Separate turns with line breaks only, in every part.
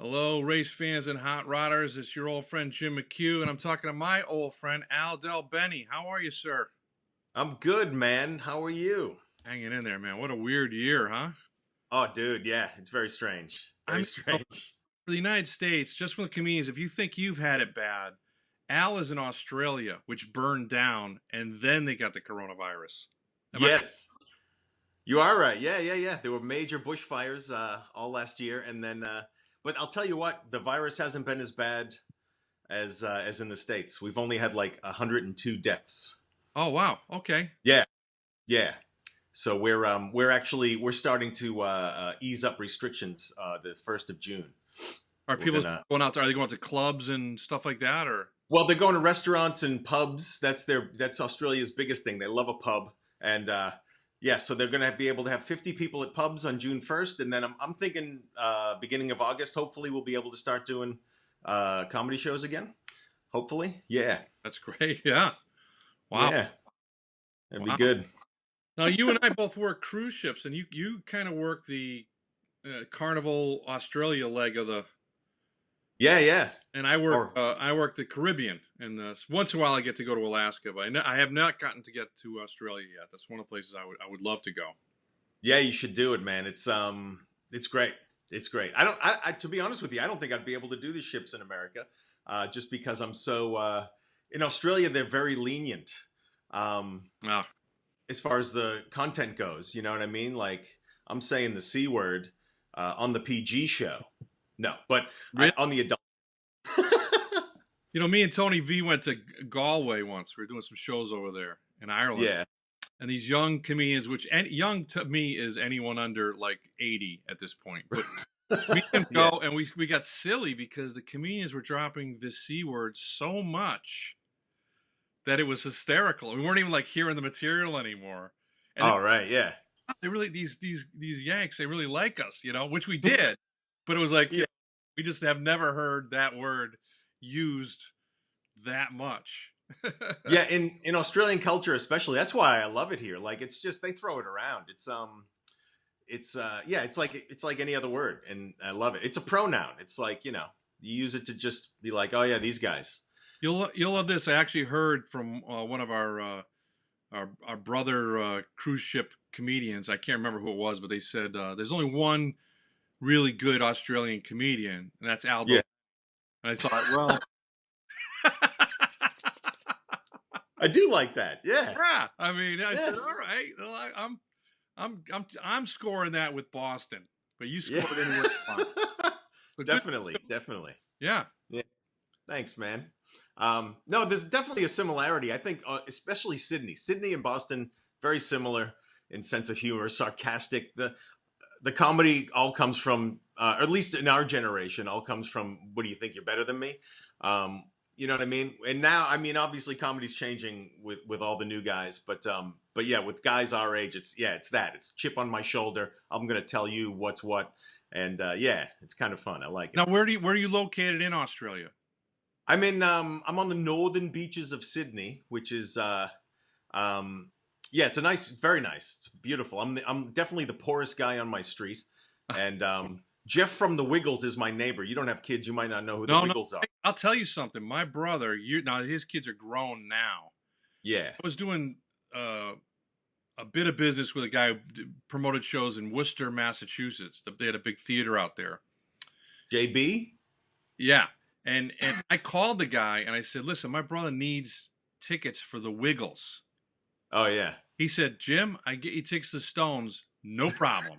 Hello, race fans and hot rodders. It's your old friend Jim McHugh, and I'm talking to my old friend Al Del Benny. How are you, sir?
I'm good, man. How are you?
Hanging in there, man. What a weird year, huh?
Oh, dude, yeah, it's very strange.
I
Very
mean,
strange.
for the United States, just for the comedians, if you think you've had it bad, Al is in Australia, which burned down, and then they got the coronavirus. Am I?
Yes, you are right. Yeah. There were major bushfires all last year, and then, but I'll tell you what, the virus hasn't been as bad as in the States. We've only had like 102 deaths.
Oh, wow. Okay.
Yeah, yeah. So we're starting to ease up restrictions the 1st of June.
Are
We're
people
gonna
going out there? Are they going to clubs and stuff like that, or?
Well, they're going to restaurants and pubs. That's Australia's biggest thing. They love a pub, and yeah, so they're going to be able to have 50 people at pubs on June 1st, and then I'm thinking beginning of August. Hopefully, we'll be able to start doing comedy shows again. Hopefully, yeah,
That's great. Yeah. Wow.
yeah, that'd be
Wow.
good.
Now, you and I both work cruise ships, and you kind of work the Carnival Australia leg of the,
Yeah, yeah.
and
Or
I work the Caribbean, and once in a while I get to go to Alaska, but I have not gotten to get to Australia yet. That's one of the places I would love to go.
yeah, you should do it, man. It's great. It's great. I don't. I to be honest with you, I don't think I'd be able to do the ships in America, just because I'm so. In Australia, they're very lenient. Um,
Ah,
as far as the content goes. You know what I mean? Like I'm saying the C word on the PG show. No, but
really?
on the adult.
You know, me and Tony V went to Galway once. We were doing some shows over there in Ireland,
Yeah,
and these young comedians, which young to me is anyone under like 80 at this point, but me and him
yeah,
go, and we got silly because the comedians were dropping the C word so much that it was hysterical. We weren't even like hearing the material anymore. And
all right, yeah,
they really these Yanks, they really like us, which we did. But it was like,
yeah,
we just have never heard that word used that much.
yeah. In Australian culture, especially, that's why I love it here. Like it's just they throw it around. Yeah, it's like any other word, and I love it. It's a pronoun. It's like you use it to just be like, oh yeah, these guys.
You'll love this. I actually heard from one of our brother cruise ship comedians. I can't remember who it was, but they said there's only one really good Australian comedian, and that's Aldo.
Yeah,
And I thought, well,
I do like that. Yeah,
yeah. I mean, I
yeah,
said, all right, well, I'm scoring that with Boston, but you
yeah.
scored anywhere you want. So good.
Definitely, definitely.
Yeah.
Yeah. Thanks, man. No, there's definitely a similarity. I think, especially Sydney. Sydney and Boston, very similar in sense of humor, sarcastic. The comedy all comes from, or at least in our generation, all comes from. What do you think? You're better than me. You know what I mean? And now, I mean, obviously, comedy's changing with all the new guys, but yeah, with guys our age, it's that. It's chip on my shoulder. I'm gonna tell you what's what, and yeah, it's kind of fun. I like it.
Now, where are you located in Australia?
I'm on the northern beaches of Sydney, which is um, yeah, it's a nice, very nice, it's beautiful. I'm definitely the poorest guy on my street, and Jeff from the Wiggles is my neighbor. You don't have kids, you might not know who the
No, no.
Wiggles are.
I'll tell you something. My brother, now his kids are grown now.
Yeah,
I was doing uh, a bit of business with a guy who promoted shows in Worcester, Massachusetts. They had a big theater out there.
JB.
Yeah, and I called the guy and I said, "Listen, my brother needs tickets for the Wiggles."
Oh yeah,
He said, "Jim, I get you tickets to Stones, no problem.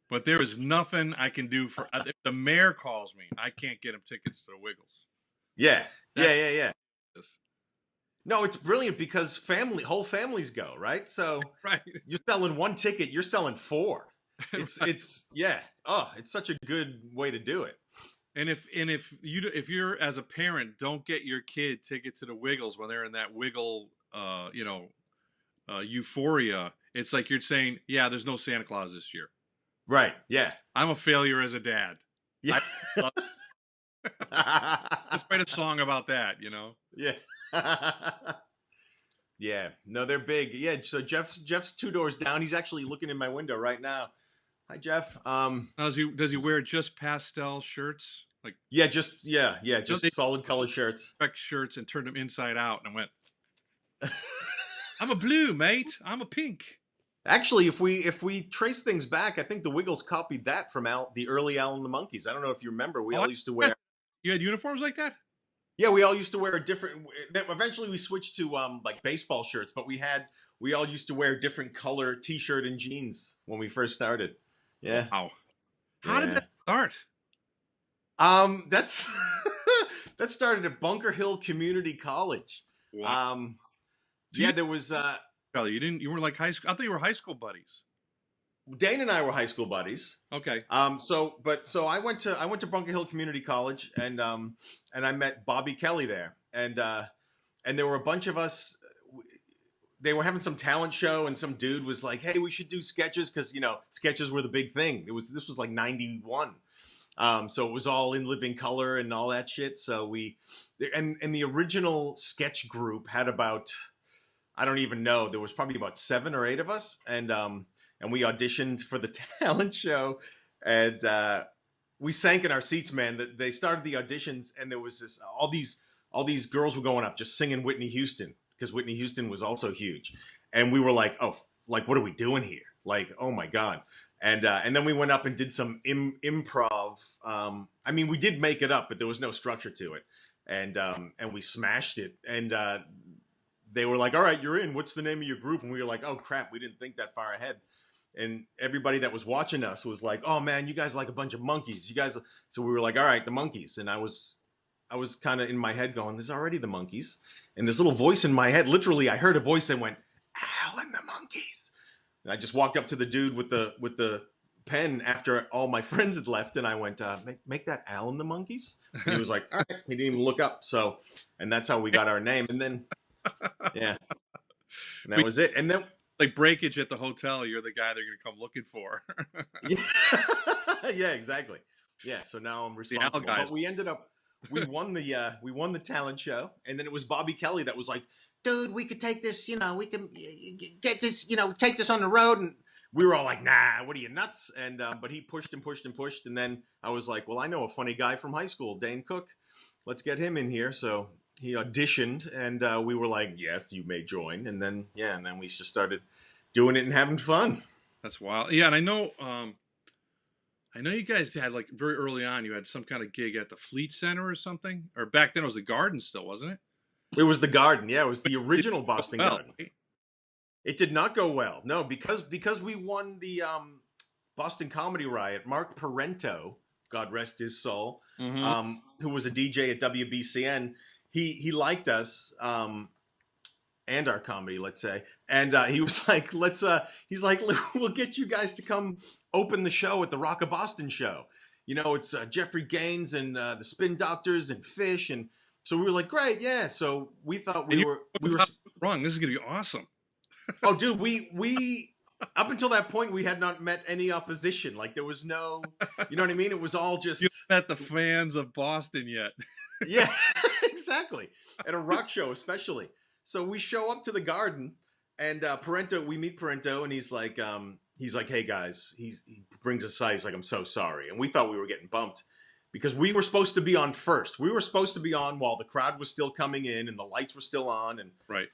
But there is nothing I can do for if the mayor calls me. I can't get him tickets to the Wiggles."
yeah,
That's
yeah.
this.
No, it's brilliant because whole families go, right? So
Right.
you're selling one ticket, you're selling four. It's
Right.
it's yeah. Oh, it's such a good way to do it.
And if you're as a parent don't get your kid ticket to the Wiggles when they're in that Wiggle euphoria, it's like you're saying, yeah, there's no Santa Claus this year.
Right. Yeah.
I'm a failure as a dad.
Yeah.
I love, let's write a song about that.
Yeah. Yeah. No, they're big. Yeah. So Jeff's two doors down. He's actually looking in my window right now. Hi, Jeff.
Now, does he wear just pastel shirts, like
Just
they
solid color shirts.
correct shirts and turned them inside out? And I went, "I'm a blue, mate. I'm a pink."
Actually, if we trace things back, I think the Wiggles copied that from the early Al and the Monkees. I don't know if you remember. We
Oh,
all used to
yeah.
wear.
You had uniforms like that?
Yeah, we all used to wear a different. Eventually, we switched to like baseball shirts, but we all used to wear different color T-shirt and jeans when we first started. Yeah,
Wow. How did
yeah.
that start?
That's that started at Bunker Hill Community College.
Wow.
Um,
So you
yeah, there was
Charlie, you didn't. You were like high school. I thought you were high school buddies.
Dane and I were high school buddies.
Okay.
So I went to Bunker Hill Community College, and I met Bobby Kelly there, and there were a bunch of us. They were having some talent show, and some dude was like, "Hey, we should do sketches because sketches were the big thing." This was like '91. So it was all in living color and all that shit. So and the original sketch group had about, I don't even know, there was probably about 7 or 8 of us, and we auditioned for the talent show, and we sank in our seats, man. That they started the auditions, and there was all these girls were going up just singing Whitney Houston because Whitney Houston was also huge, and we were like, oh, like what are we doing here? Like, oh my god. And then we went up and did some improv. I mean, we did make it up, but there was no structure to it, and we smashed it. And they were like, "All right, you're in. What's the name of your group?" And we were like, "Oh crap, we didn't think that far ahead." And everybody that was watching us was like, "Oh man, you guys are like a bunch of monkeys. You guys." So we were like, "All right, the Monkees." And I was kind of in my head going, "There's already the Monkees." And this little voice in my head, literally, I heard a voice that went, "Al and the Monkees." And I just walked up to the dude with the pen after all my friends had left, and I went, make that Al and the Monkees." And he was like, "All right." He didn't even look up. So, and that's how we got our name. And then, yeah, and that
We
was it. And then,
like breakage at the hotel. You're the guy they're going to come looking for.
yeah, yeah, exactly. Yeah. So now I'm
The Al
responsible.
guys.
But we won the talent show, and then it was Bobby Kelly that was like, "Dude, we could take this. We can get this. Take this on the road." And we were all like, "Nah, what are you, nuts?" And but he pushed and pushed and pushed, and then I was like, "Well, I know a funny guy from high school, Dane Cook. Let's get him in here." So he auditioned, and we were like, "Yes, you may join." And then and then we just started doing it and having fun.
That's wild. Yeah, and I know you guys had like very early on. You had some kind of gig at the Fleet Center or something, or back then it was the Garden still, wasn't it?
It was the Garden. Yeah, it was the
It
original
didn't go
Boston
well,
Garden.
right?
It did not go well. No, because we won the Boston Comedy Riot. Mark Parento, God rest his soul,
Mm-hmm.
who was a DJ at WBCN, he liked us and our comedy, let's say, and he was like, he's like, "We'll get you guys to come open the show at the Rock of Boston show. It's Jeffrey Gaines and the Spin Doctors and Fish." And so we were like, "Great, yeah." So we thought
And
we
you
were we were
were wrong. This is going to be awesome.
Oh, dude, we up until that point we had not met any opposition. Like there was no, you know what I mean? It was all
You
just,
haven't met the fans of Boston yet.
yeah, exactly. At a rock show, especially. So we show up to the Garden, and Parento. We meet Parento, and he's like, "Hey guys," he brings us aside. He's like, "I'm so sorry," and we thought we were getting bumped because we were supposed to be on first. We were supposed to be on while the crowd was still coming in and the lights were still on, and
Right.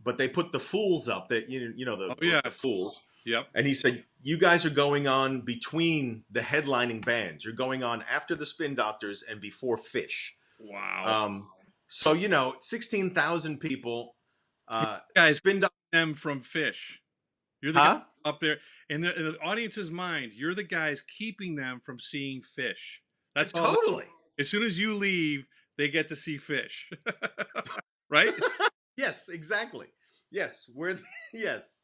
but they put the Fools up. That
Oh
the,
yeah.
the Fools.
Yep.
And he said, "You guys are going on between the headlining bands. You're going on after the Spin Doctors and before Fish."
Wow.
Um, so 16,000 people.
Guys,
Spin Doctors,
them from Fish. You're the guy
huh?
up there in the audience's mind. You're the guys keeping them from seeing Fish. That's all.
Totally.
As soon as you leave, they get to see Fish. Right?
Yes, exactly. Yes, yes,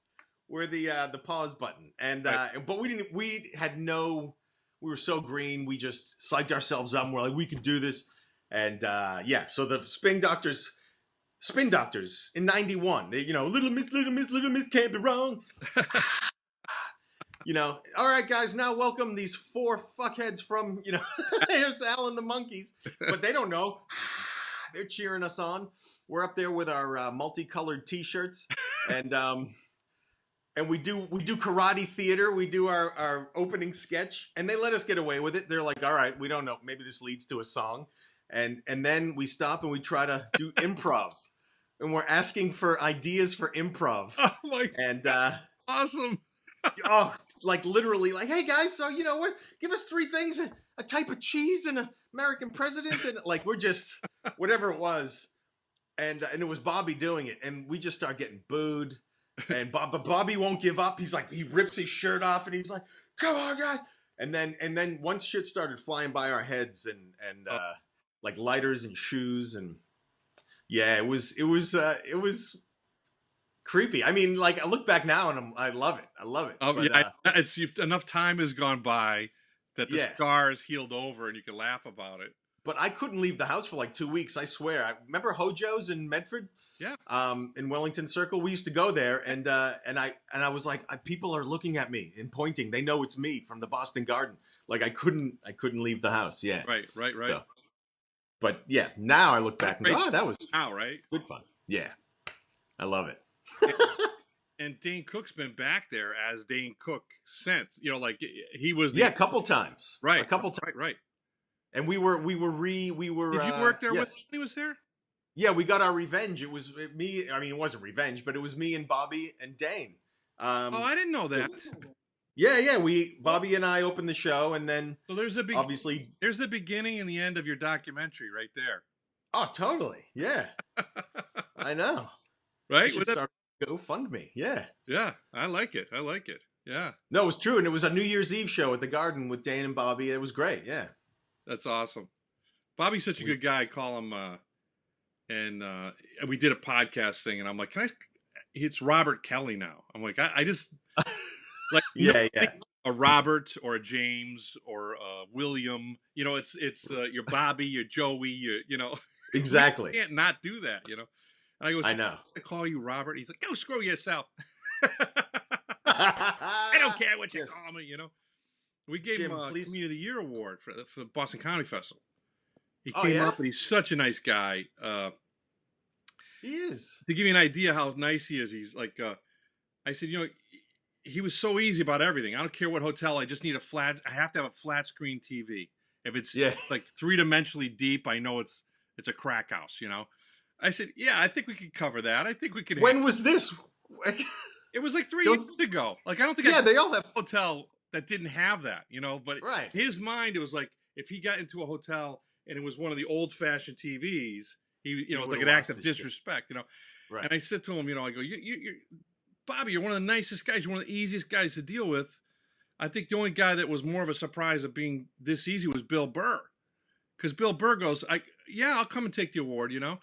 we're the pause button. And
Right.
but we didn't. We had no. We were so green. We just psyched ourselves up. And we're like, we could do this. And so the Spin Doctors in '91. They, Little Miss, Little Miss, Little Miss can't be wrong. All right, guys, now welcome these 4 fuckheads from, here's Al and the Monkees. But they don't know. They're cheering us on. We're up there with our multicolored T-shirts, and and we do karate theater. We do our opening sketch, and they let us get away with it. They're like, all right, we don't know, maybe this leads to a song, and then we stop and we try to do improv, and we're asking for ideas for improv,
Oh my,
and
awesome.
oh, like literally, like, hey guys, so you know what? Give us three things: a type of cheese, and an American president, and like we're just whatever it was, and it was Bobby doing it, and we just start getting booed. And but Bobby won't give up. He's like, he rips his shirt off and he's like, come on, guys. And then once shit started flying by our heads and
Oh,
like lighters and shoes and yeah, it was creepy. I mean, like I look back now and I love it. I love it.
oh
But
yeah, it's enough time has gone by that the
yeah,
scars healed over and you can laugh about it.
but I couldn't leave the house for like 2 weeks. I swear. I remember Hojo's in Medford.
Yeah,
In Wellington Circle, we used to go there, and I was like, people are looking at me and pointing. They know it's me from the Boston Garden. Like I couldn't leave the house. Yeah.
right.
So, but yeah, now I look
What a
back and go,
great
oh, that was
now, right?
good fun. Yeah, I love it.
And Dane Cook's been back there as Dane Cook since. You know, like he was the
Yeah, a couple times.
right,
A couple times.
right.
And we were
Did you work there with
yes.
him when he was there?
Yeah, we got our revenge. It was me. I mean, it wasn't revenge, but it was me and Bobby and Dane.
Oh, I didn't know that.
Yeah. Bobby and I opened the show, and then
So there's
obviously.
there's the beginning and the end of your documentary right there.
Oh, totally. Yeah, I know. I
Right?
should start GoFundMe. Yeah.
Yeah, I like it. I like it. Yeah,
No, it was true, and it was a New Year's Eve show at the Garden with Dane and Bobby. It was great. Yeah.
that's awesome. Bobby's such a good guy. I call him, and we did a podcast thing, and I'm like, can I? It's Robert Kelly now. I'm like, I just like
Yeah.
a Robert or a James or a William. You know, it's your Bobby, your Joey, you know.
Exactly.
You can't not do that, you know. And I go,
I know.
I call you Robert. He's like, go screw yourself. I don't care what you
Yes.
call me, you know. We gave
Jim,
him a
please.
Community Year Award for the Boston Comedy Festival. He
Oh,
came
yeah?
up and he's such a nice guy.
He is.
To give you an idea how nice he is, he's like, I said, you know, he was so easy about everything. I don't care what hotel. I just need I have to have a flat screen TV. If it's
Yeah.
like three-dimensionally deep, I know it's a crack house, you know. I said, yeah, I think we can cover that. I think we can.
When was this?
It was like 3
Don't-
years ago. Like I don't think
Yeah, they all have.
a hotel that didn't have that, you know. But
Right.
in his mind, it was like if he got into a hotel and it was one of the old-fashioned TVs, it's like
would've
an act
lost
of
his shit.
disrespect, you know.
Right.
And I said to him, you know, I go, you're Bobby, you're one of the nicest guys. You're one of the easiest guys to deal with. I think the only guy that was more of a surprise of being this easy was Bill Burr. Because Bill Burr goes, I'll come and take the award, you know.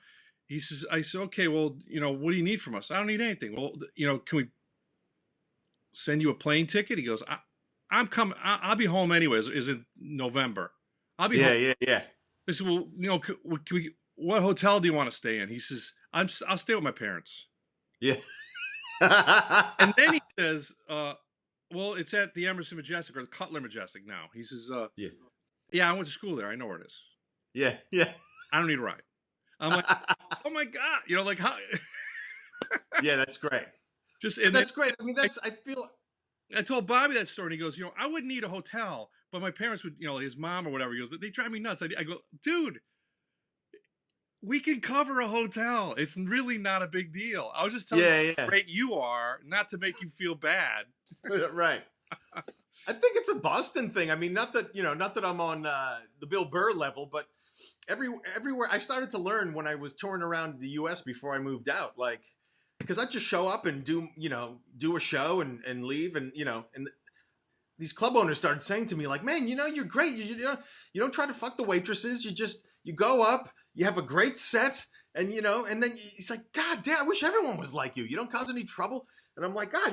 He says, I said, okay, well, you know, what do you need from us? I don't need anything. Well, you know, can we send you a plane ticket? He goes, I'm coming. I'll be home anyways. Is it November? I'll be home.
Yeah.
I said, well, you know, what hotel do you want to stay in? He says, I'll stay with my parents.
Yeah.
And then he says, well, it's at the Emerson Majestic or the Cutler Majestic now. He says, yeah, I went to school there. I know where it is.
Yeah.
I don't need a ride. I'm like, oh my God. You know, like how
Yeah, that's great.
that's
great. I mean, I feel.
I told Bobby that story and he goes, you know, I wouldn't need a hotel, but my parents would, you know, his mom or whatever, he goes, they drive me nuts. I go, dude, we can cover a hotel. It's really not a big deal. I was just telling you how great you are, not to make you feel bad.
Right. I think it's a Boston thing. I mean, not that I'm on the Bill Burr level, but everywhere I started to learn when I was touring around the U.S. before I moved out, like, because I just show up and do a show and leave, and and these club owners started saying to me like, man, you know, you're great. You don't try to fuck the waitresses. You go up, you have a great set, and and then he's like, God damn, I wish everyone was like you. You don't cause any trouble. And I'm like, God, I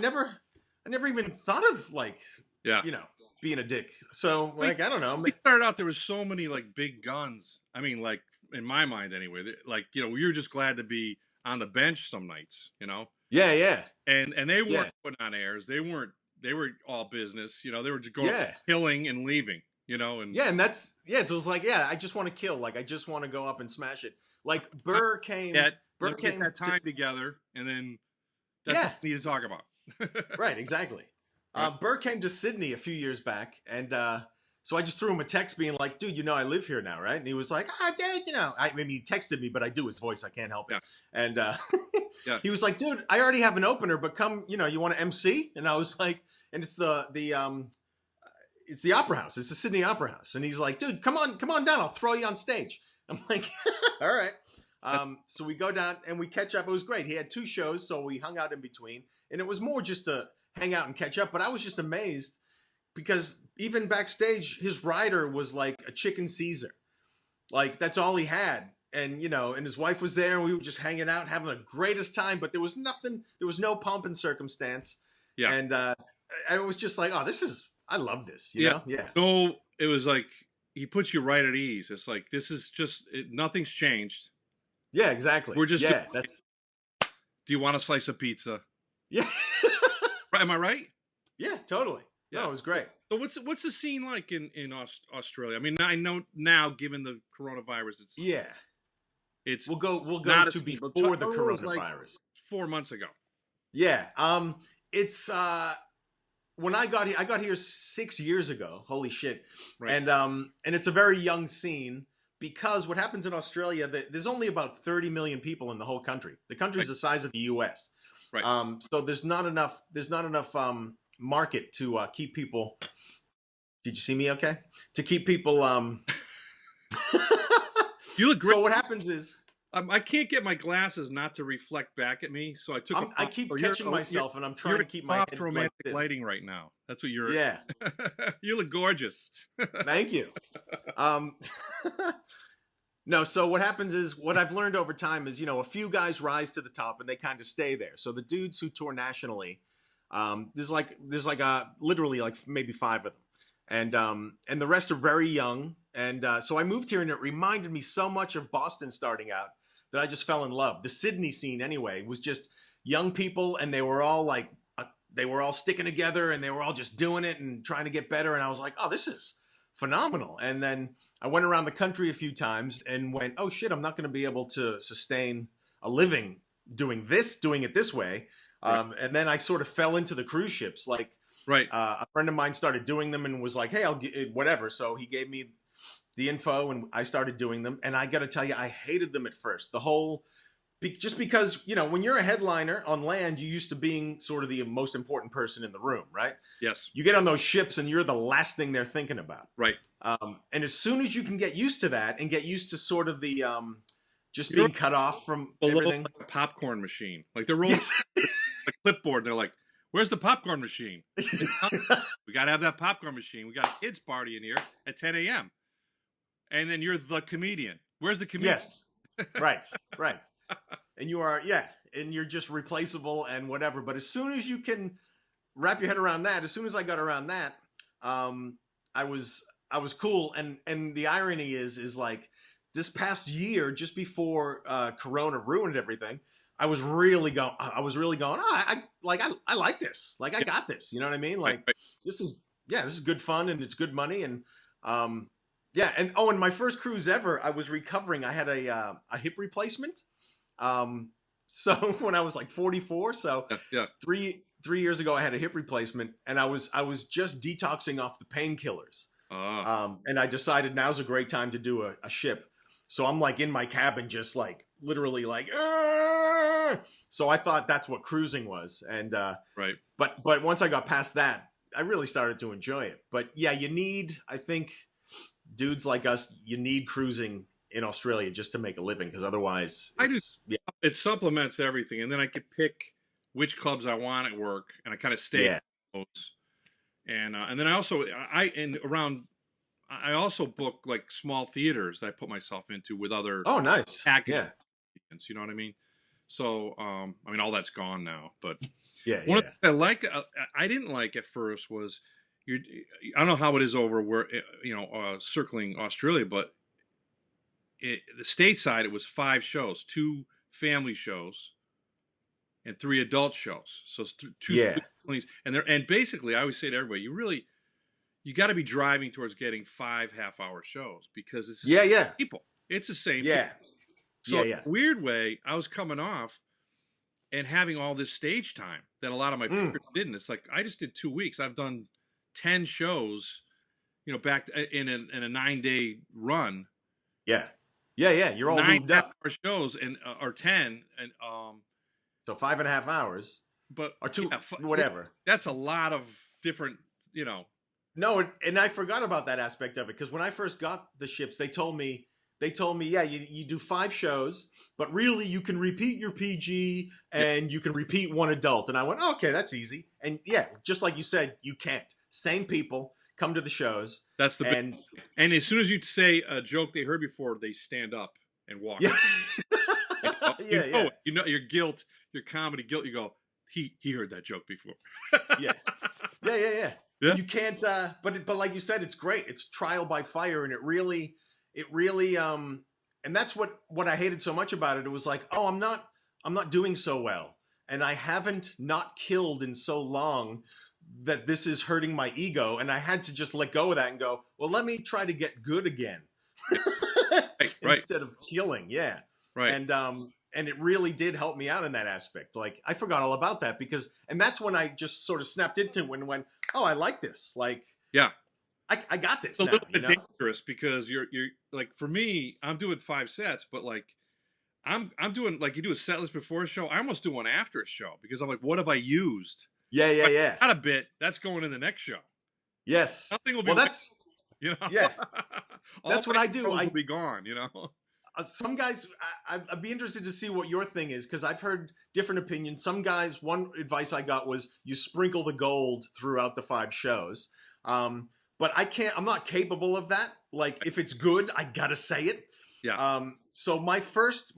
never even thought of like, being a dick. So like, I don't know.
We started out, there was so many like big guns. I mean, like in my mind anyway, like, we were just glad to be on the bench some nights, you know?
Yeah.
And they weren't putting on airs. They were all business, they were just going killing and leaving, and
and that's, so it was like, I just want to kill. Like, I just want to go up and smash it. Like Burr came.
Burr came that time together, and then that's what we need to talk about.
Right, exactly.
Right.
Burr came to Sydney a few years back, and so I just threw him a text being like, dude, I live here now, right? And he was like, ah, dude, I mean, he texted me, but I do his voice. I can't help it.
Yeah.
And
Yeah.
he was like, dude, I already have an opener, but come, you want to MC? And I was like, and it's the Opera House. It's the Sydney Opera House. And he's like, dude, come on down. I'll throw you on stage. I'm like, all right. So we go down and we catch up. It was great. He had 2 shows, so we hung out in between. And it was more just to hang out and catch up. But I was just amazed because even backstage, his rider was like a chicken Caesar. Like that's all he had. And and his wife was there, and we were just hanging out, having the greatest time. But there was nothing, there was no pomp and circumstance.
Yeah.
And I was just like, oh, I love this,
Yeah.
Yeah.
No, it was like he puts you right at ease. It's like this is just nothing's changed.
Yeah, exactly.
We're just
Yeah.
do you want a slice of pizza?
Yeah.
Am I right?
Yeah, totally.
Yeah.
No, it was great.
So what's the scene like in Australia? I mean, I know now, given the coronavirus,
Yeah.
it's
We'll go
not a
to
scene, but
before the
tell me what it was like
coronavirus.
4 months ago.
Yeah. It's when I got here 6 years ago. Holy shit.
Right.
And it's a very young scene because what happens in Australia, there's only about 30 million people in the whole country. The country's the size of the US.
Right.
So there's not enough market to keep people. Did you see me okay? To keep people
You look great.
So what happens is
I can't get my glasses not to reflect back at me, so I took.
I keep catching myself, and I'm trying to keep my
soft
head
romantic
like this.
lighting right now. That's what you're.
Yeah.
You look gorgeous.
Thank you. No, so what happens is what I've learned over time is a few guys rise to the top and they kind of stay there. So the dudes who tour nationally, there's like literally like maybe 5 of them, and the rest are very young. And so I moved here, and it reminded me so much of Boston starting out that I just fell in love. The Sydney scene, anyway, was just young people, and they were all like, they were all sticking together, and they were all just doing it and trying to get better. And I was like, oh, this is phenomenal. And then I went around the country a few times and went, oh shit, I'm not going to be able to sustain a living doing it this way.
Right.
And then I sort of fell into the cruise ships. Like,
Right.
A friend of mine started doing them and was like, hey, I'll get whatever. So he gave me the info and I started doing them. And I got to tell you, I hated them at first. The whole, just because, when you're a headliner on land, you're used to being sort of the most important person in the room, right?
Yes.
You get on those ships and you're the last thing they're thinking about.
Right.
And as soon as you can get used to that and get used to sort of the just being cut off from everything.
Like a popcorn machine. Like they're rolling a clipboard. They're like, where's the popcorn machine? We got to have that popcorn machine. We got a kids party in here at 10 a.m. And then you're the comedian. Where's the comedian?
Yes. Right. And you are, and you're just replaceable and whatever. But as soon as you can wrap your head around that, as soon as I got around that, I was cool. And the irony is like this past year, just before Corona ruined everything, I was really going, I like this. Like, I got this. You know what I mean? Like,
right.
This is good fun and it's good money. And, and my first cruise ever, I was recovering. I had a hip replacement. So when I was like 44, so 3 years ago, I had a hip replacement, and I was just detoxing off the painkillers. And I decided now's a great time to do a ship. So I'm like in my cabin, just like literally like, Arr! So I thought that's what cruising was. And,
right.
But once I got past that, I really started to enjoy it. But yeah, I think dudes like us, you need cruising in Australia just to make a living, because otherwise
it supplements everything. And then I could pick which clubs I want at work, and I kind of stay at those. And then I also book like small theaters that I put myself into with other packages. You know what I mean? So I mean, all that's gone now, but one of the things I didn't like at first was I don't know how it is over where circling Australia, but the stateside it was 5 shows, 2 family shows and 3 adult shows. So it's 2 families, and basically I always say to everybody, you got to be driving towards getting 5 half-hour shows, because it's the same people. It's the same people. So in a weird way, I was coming off and having all this stage time that a lot of my
Mm,
peers didn't. It's like I just did 2 weeks. I've done 10 shows, back in a 9 day run,
yeah. Yeah, yeah. You're all
nine
lubed
half
up.
hour shows and or 10 and
So 5.5 hours
but
or two,
yeah,
whatever.
that's a lot of different,
No, and I forgot about that aspect of it because when I first got the ships, they told me, yeah, you do 5 shows, but really you can repeat your PG
yeah,
and you can repeat one adult. And I went, oh, okay, that's easy. And yeah, just like you said, you can't. Same people come to the shows,
that's the big.
and
And as soon as you say a joke they heard before, they stand up and walk.
yeah,
You
yeah,
know
yeah,
it. You know your guilt, your comedy guilt. You go, he heard that joke before.
yeah, yeah, yeah, yeah.
Yeah.
You can't, but like you said, it's great. It's trial by fire, and it really, and that's what I hated so much about it. It was like, oh, I'm not doing so well, and I haven't not killed in so long that this is hurting my ego, and I had to just let go of that and go, well, let me try to get good again
Right, right,
instead of killing. Yeah,
right.
and it really did help me out in that aspect. Like I forgot all about that and that's when I just sort of snapped into it and went, oh, I like this. Like
Yeah.
I got
It's
this
a
now,
little bit dangerous because you're like for me, I'm doing 5 sets, but like I'm doing like you do a set list before a show. I almost do one after a show because I'm like, what have I used?
Yeah, yeah,
If
yeah.
I got a bit, that's going in the next show.
Yes.
Nothing will be
Well,
wasted,
that's
you know.
yeah.
All
That's what
my
I do.
shows will be gone.
Some guys, I'd be interested to see what your thing is because I've heard different opinions. Some guys, one advice I got was you sprinkle the gold throughout the 5 shows. But I can't. I'm not capable of that. Like if it's good, I gotta say it.
Yeah.
So my first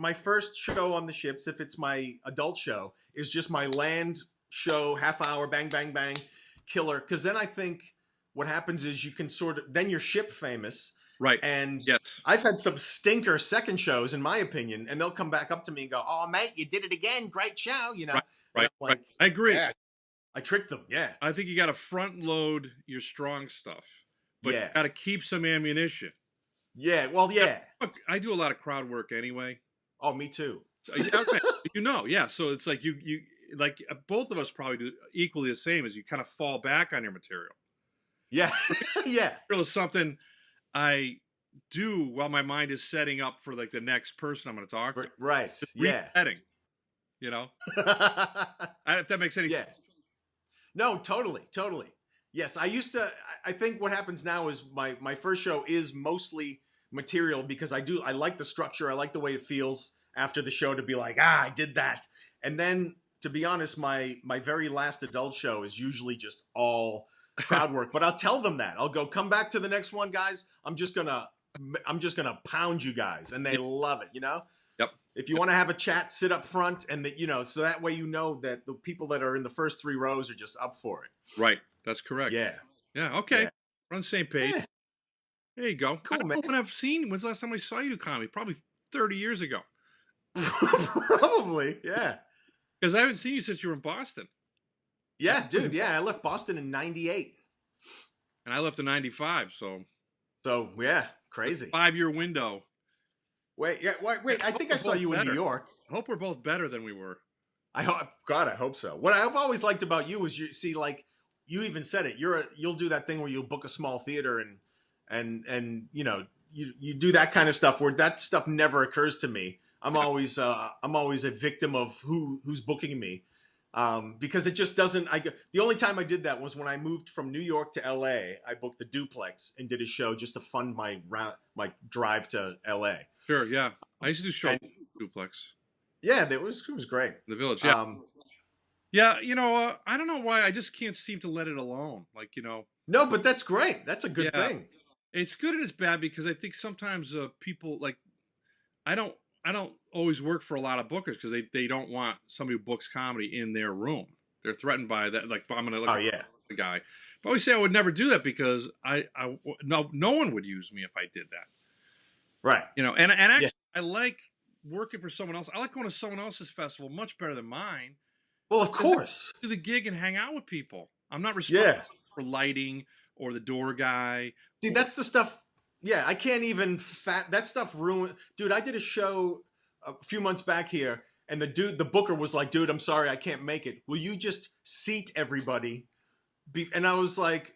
show on the ships, if it's my adult show, is just my land show, half hour, bang, bang, bang, killer. Because then I think what happens is you can sort of then you're ship famous,
Right.
and
Yes.
I've had some stinker second shows, in my opinion, and they'll come back up to me and go, "Oh, mate, you did it again, great show,"
Right.
and
Right.
I'm
Right.
like,
I agree.
"Yeah, I tricked them, yeah,
I think you got to front load your strong stuff, but you
yeah,
got to keep some ammunition.
yeah, well,
Yeah,
yeah,
look, I do a lot of crowd work anyway.
oh, me too,
So, yeah, okay. Yeah. So it's like you like both of us probably do equally the same as you kind of fall back on your material.
yeah, yeah,
Material is something I do while my mind is setting up for like the next person I'm going to talk to.
right,
Just
yeah,
resetting, if that makes any
yeah,
sense.
no, totally, totally, yes. I used to. I think what happens now is my first show is mostly material because I like the structure, I like the way it feels after the show to be like, I did that, and then to be honest, my very last adult show is usually just all crowd work. But I'll tell them that I'll go, come back to the next one, guys. I'm just gonna pound you guys, and they
Yep.
love it.
Yep.
If you want to have a chat, sit up front, and so that way that the people that are in the first 3 rows are just up for it.
Right. That's correct.
Yeah,
Yeah. Okay.
yeah,
We're on the same page.
yeah.
There you go. I
Cool,
don't
man.
know when's the last time I saw you do comedy? Probably 30 years ago.
Probably, yeah.
Because I haven't seen you since you were in Boston.
Yeah, dude. Yeah, I left Boston in '98.
And I left in 95. So
So yeah, crazy.
5 year window.
Wait, yeah, wait. I
hope
think I
we're
saw
both
you in New
better.
York.
I hope we're both better than we were.
God, I hope so. What I've always liked about you is you see, like you even said it. You'll do that thing where you'll book a small theater and you do that kind of stuff where that stuff never occurs to me. I'm always a victim of who's booking me. Because it just doesn't. The only time I did that was when I moved from New York to L.A. I booked the Duplex and did a show just to fund my drive to L.A.
Sure, yeah. I used to do shows
And
duplex
yeah, it was great.
in the village. Yeah.
Um,
Yeah, I don't know why I just can't seem to let it alone. Like,
no, but that's great. That's a good
yeah.
thing.
It's good and it's bad because I think sometimes people like I don't always work for a lot of bookers because they don't want somebody who books comedy in their room. They're threatened by that. Like I'm gonna look
Oh
at
yeah,
the guy. But I always say I would never do that because no one would use me if I did that.
right.
And actually
Yeah.
I like working for someone else. I like going to someone else's festival much better than mine.
Well, of course.
Do the gig and hang out with people. I'm not responsible
Yeah.
for lighting or the door guy.
See, that's the stuff. Yeah, I can't even that stuff ruin. Dude, I did a show a few months back here, And the booker was like, dude, I'm sorry, I can't make it. Will you just seat everybody? And I was like,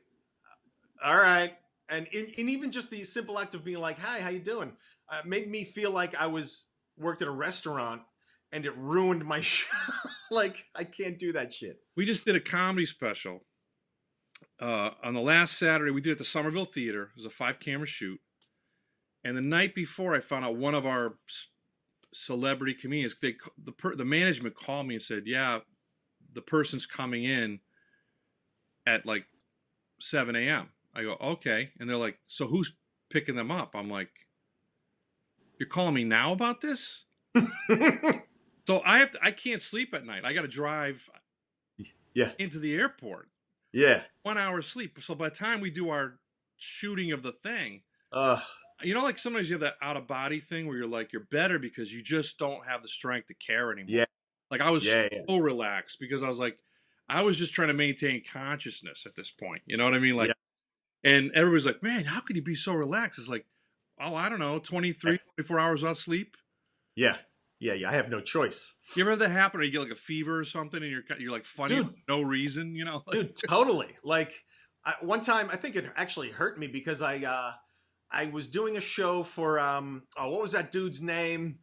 all right. And even just the simple act of being like, hi, how you doing? Made me feel like I worked at a restaurant, and it ruined my show. Like, I can't do that shit.
We just did a comedy special on the last Saturday. We did it at the Somerville Theater. It was a 5-camera shoot. And the night before, I found out one of our celebrity comedians, the management called me and said, yeah, the person's coming in at like 7 a.m. I go, okay. And they're like, so who's picking them up? I'm like, you're calling me now about this? So I can't sleep at night. I got to drive into the airport.
Yeah.
1 hour sleep. So by the time we do our shooting of the thing, like sometimes you have that out of body thing where you're like, you're better because you just don't have the strength to care anymore.
Yeah.
Like I was so relaxed because I was like, I was just trying to maintain consciousness at this point. You know what I mean? Like, and everybody's like, man, how could you be so relaxed? It's like, oh, I don't know, 23, 24 hours without sleep.
Yeah. I have no choice.
You ever have that happen, or you get like a fever or something, and you're like funny, dude, for no reason, Like,
dude, totally. Like one time, I think it actually hurt me because I was doing a show for what was that dude's name?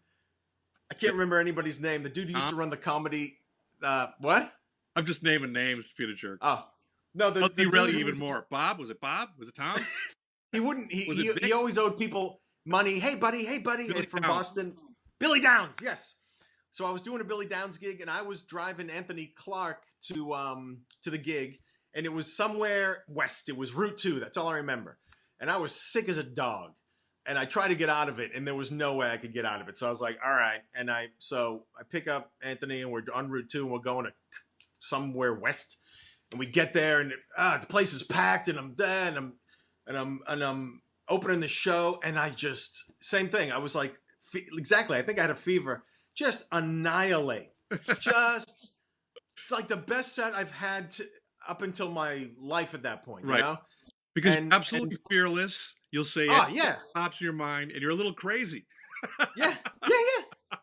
I can't remember anybody's name. The dude who used to run the comedy. What?
I'm just naming names, Peter Jerk.
Oh no,
I'll derail you even more. Bob? Was it Bob? Was it Tom?
He wouldn't. He always owed people money. Hey buddy,
Billy
from
Downs.
Boston. Billy Downs, yes. So I was doing a Billy Downs gig, and I was driving Anthony Clark to the gig, and it was somewhere west. It was Route 2. That's all I remember. And I was sick as a dog, and I tried to get out of it, and there was no way I could get out of it. So I was like, all right. And I pick up Anthony, and we're on Route 2, and we're going to somewhere west, and we get there, and the place is packed, and I'm dead, and I'm opening the show, and I just same thing. I was like, exactly. I think I had a fever. Just annihilate. Just like the best set I've had up until my life at that point.
Right.
You know?
Because you're absolutely fearless. You'll say it pops in your mind, and you're a little crazy.
Yeah.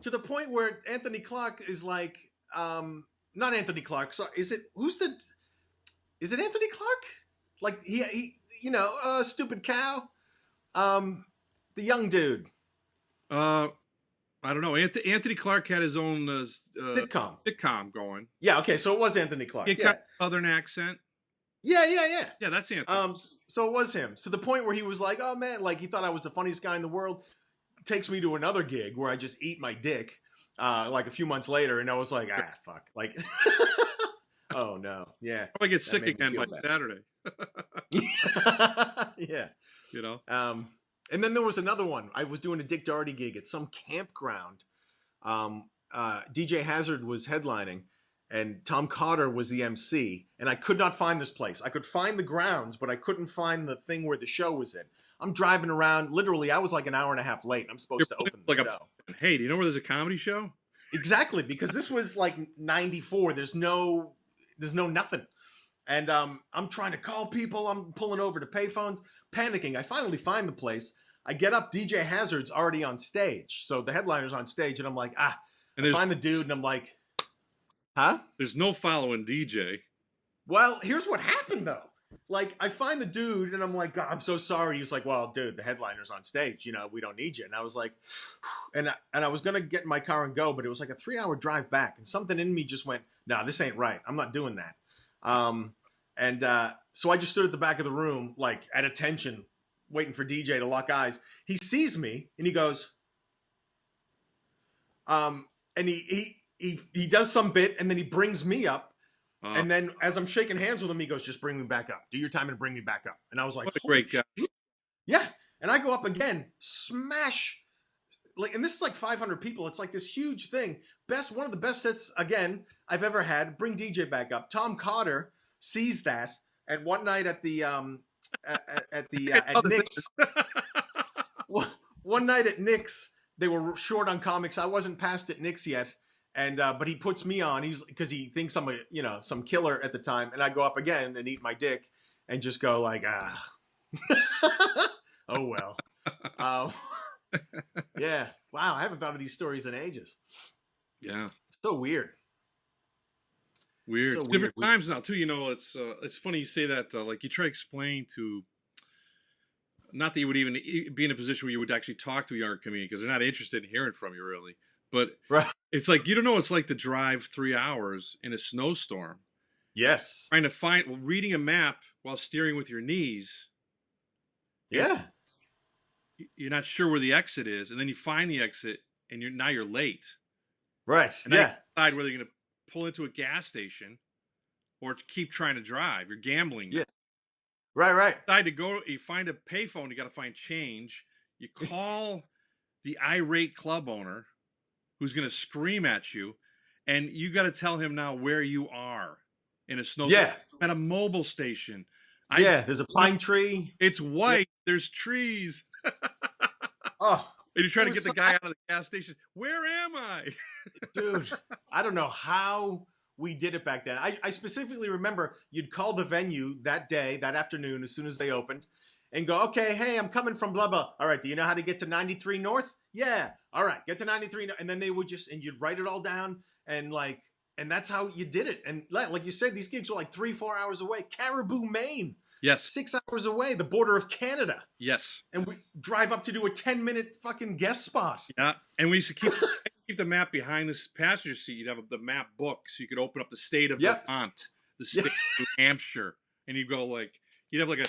To the point where Anthony Clark is like, not Anthony Clark. So is it Anthony Clark? Like he stupid cow. The young dude.
I don't know. Anthony Clark had his own
sitcom
going.
Yeah, okay, so it was Anthony Clark.
He got a southern accent.
Yeah.
Yeah, that's Anthony.
So it was him. To the point where he was like, oh man, like he thought I was the funniest guy in the world. Takes me to another gig where I just eat my dick, like a few months later, and I was like, fuck. Like oh no. Yeah.
I get sick again by Saturday.
Yeah.
You know?
And then there was another one. I was doing a Dick Doherty gig at some campground. DJ Hazard was headlining, and Tom Cotter was the MC. And I could not find this place. I could find the grounds, but I couldn't find the thing where the show was in. I'm driving around. Literally, I was like an hour and a half late. I'm supposed to open the show.
Hey, do you know where there's a comedy show?
Exactly, because this was like 94. There's no nothing. And I'm trying to call people. I'm pulling over to payphones, panicking. I finally find the place. I get up. DJ Hazard's already on stage. So the headliner's on stage. And I'm like, and I find the dude. And I'm like, huh?
There's no following DJ.
Well, here's what happened, though. Like, I find the dude. And I'm like, God, I'm so sorry. He's like, well, dude, the headliner's on stage. You know, we don't need you. And I was like, and I was going to get in my car and go. But it was like a 3-hour drive back. And something in me just went, nah, this ain't right. I'm not doing that. So I just stood at the back of the room, like at attention, waiting for DJ to lock eyes. He sees me and he goes, and he does some bit, and then he brings me up. And then as I'm shaking hands with him, he goes, just bring me back up. Do your time and bring me back up. And I was like,
what a great guy.
Yeah. And I go up again, smash. Like, and this is like 500 people. It's like this huge thing. One of the best sets again I've ever had. Bring DJ back up. Tom Cotter sees that, and one night at the at Nick's, one night at Nick's, they were short on comics. I wasn't passed at Nick's yet, and but he puts me on. Because he thinks I'm some killer at the time, and I go up again and eat my dick and just go like oh well. Yeah. Wow. I haven't thought of these stories in ages.
Yeah.
So weird.
Weird.
So
It's
weird.
different times now too. It's funny you say that. Like you try to explain to, not that you would even be in a position where you would actually talk to a younger community because they're not interested in hearing from you really. But
Right.
it's like you don't know what it's like to drive 3 hours in a snowstorm,
Yes.
trying to find reading a map while steering with your knees, and
Yeah.
you're not sure where the exit is, and then you find the exit, and you're late,
Right.
and now you
Yeah.
decide whether you're going to pull into a gas station or to keep trying to drive. You're gambling now.
Yeah. Right. Right.
Decide to go. You find a payphone. You got to find change. You call the irate club owner who's going to scream at you, and you got to tell him now where you are in a snowstorm
Yeah.
at a mobile station. I
Yeah. There's a pine tree.
It's
Yeah.
white. There's trees.
Oh,
And you're
it
trying to
was
get the
so.
guy out of the gas station. Where am I?
Dude, I don't know how we did it back then. I specifically remember you'd call the venue that day, that afternoon, as soon as they opened, and go, okay, hey, I'm coming from blah, blah. All right, do you know how to get to 93 North? Yeah. All right, get to 93. And then they would and you'd write it all down, and that's how you did it. And like you said, these gigs were like 3-4 hours away. Caribou, Maine,
Yes.
6 hours away, the border of Canada.
Yes.
And we drive up to do a 10-minute fucking guest spot.
Yeah. And we used to keep the map behind this passenger seat. You'd have the map book so you could open up the state of
Yep.
Vermont, the
Yeah.
state of New Hampshire, and you'd go like you'd have like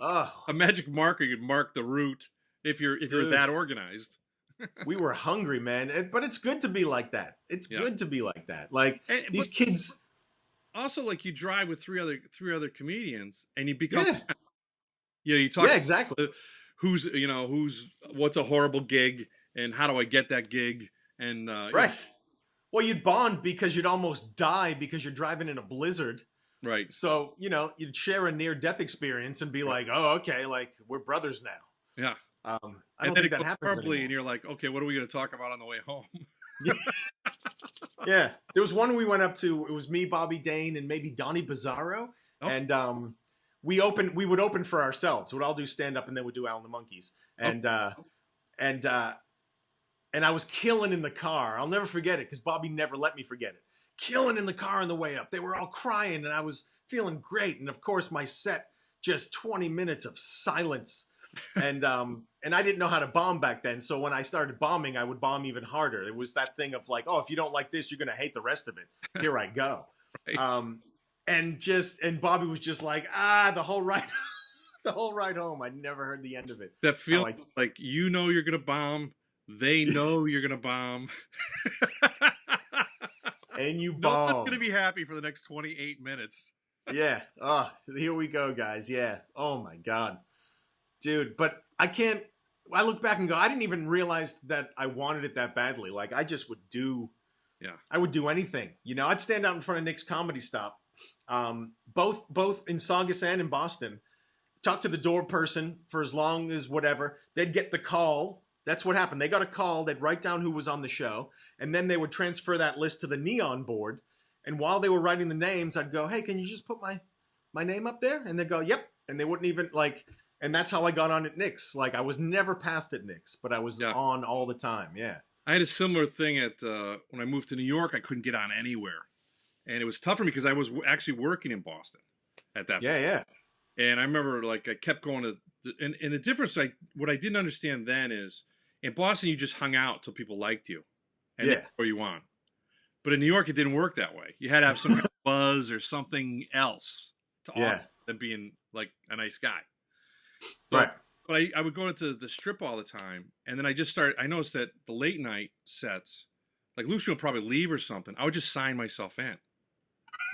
Oh,
a magic marker. You'd mark the route if you're
dude.
that organized.
We were hungry, man. But it's good to be like that. It's
Yeah.
good to be like that. Like
And,
these
but
kids.
also, like you drive with three other comedians, and you become
Yeah.
you talk
Yeah, exactly.
who's what's a horrible gig and how do I get that gig and
Right. Well, you'd bond because you'd almost die because you're driving in a blizzard.
right.
So, you'd share a near death experience and be like, oh, okay, like we're brothers now.
Yeah.
I
And
don't
then
think
it
that
goes
happens
horribly,
anymore.
and you're like, okay, what are we going to talk about on the way home?
Yeah. There was one we went up to. It was me, Bobby Dane, and maybe Donnie Bizarro.
Oh,
And we would open for ourselves. We'd all do stand up and then we'd do Al and the Monkees. And and I was killing in the car. I'll never forget it because Bobby never let me forget it. Killing in the car on the way up. They were all crying and I was feeling great. And of course, my set, just 20 minutes of silence. And I didn't know how to bomb back then. So when I started bombing, I would bomb even harder. It was that thing of like, oh, if you don't like this, you're gonna hate the rest of it. Here I go.
right.
And Bobby was just like, the whole ride the whole ride home. I never heard the end of it.
That feels
How
like you're going to bomb. They know you're going to bomb.
And you
No one's
bomb.
going to be happy for the next 28 minutes.
Yeah. Oh, here we go, guys. Yeah. Oh my God. Dude, but I look back and go, I didn't even realize that I wanted it that badly. Like I just would do
Yeah.
I would do anything. I'd stand out in front of Nick's Comedy Stop, both in Saugus and in Boston, talk to the door person for as long as whatever. They'd get the call. That's what happened. They got a call. They'd write down who was on the show, and then they would transfer that list to the neon board. And while they were writing the names, I'd go, hey, can you just put my name up there? And they'd go, yep. And they wouldn't even and that's how I got on at Nick's. Like I was never passed at Nick's, but I was on all the time. Yeah.
I had a similar thing at when I moved to New York. I couldn't get on anywhere, and it was tough for me because I was actually working in Boston at that point.
Yeah.
And I remember like I kept going to and the difference what I didn't understand then is in Boston you just hung out till people liked you and they were you on. But in New York it didn't work that way. You had to have some kind of buzz or something else to offer than being like a nice guy. So,
Right.
But I would go into the strip all the time, and then I noticed that the late night sets, like Lucian will probably leave or something, I would just sign myself in.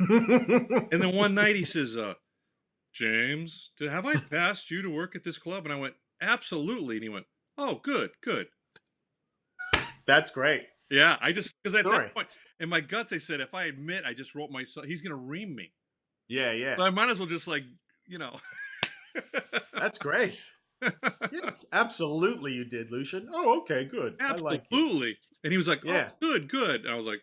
And then one night he says, James, have I passed you to work at this club? And I went, absolutely. And he went, oh, good.
That's great.
Yeah, because at that point, in my guts, I said, if I admit I just wrote myself, he's going to ream me.
Yeah.
So I might as well just
That's great. Yeah, absolutely you did, Lucian. Oh, okay, good.
Absolutely.
I like it.
And he was like, oh, good. And I was like,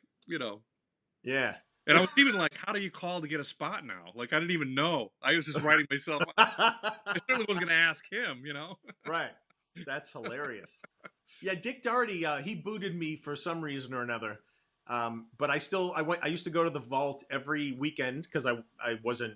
Yeah.
And I was even like, how do you call to get a spot now? Like, I didn't even know. I was just writing myself. I certainly wasn't going to ask him,
Right. That's hilarious. Yeah, Dick Doherty, he booted me for some reason or another. But I used to go to the vault every weekend because I wasn't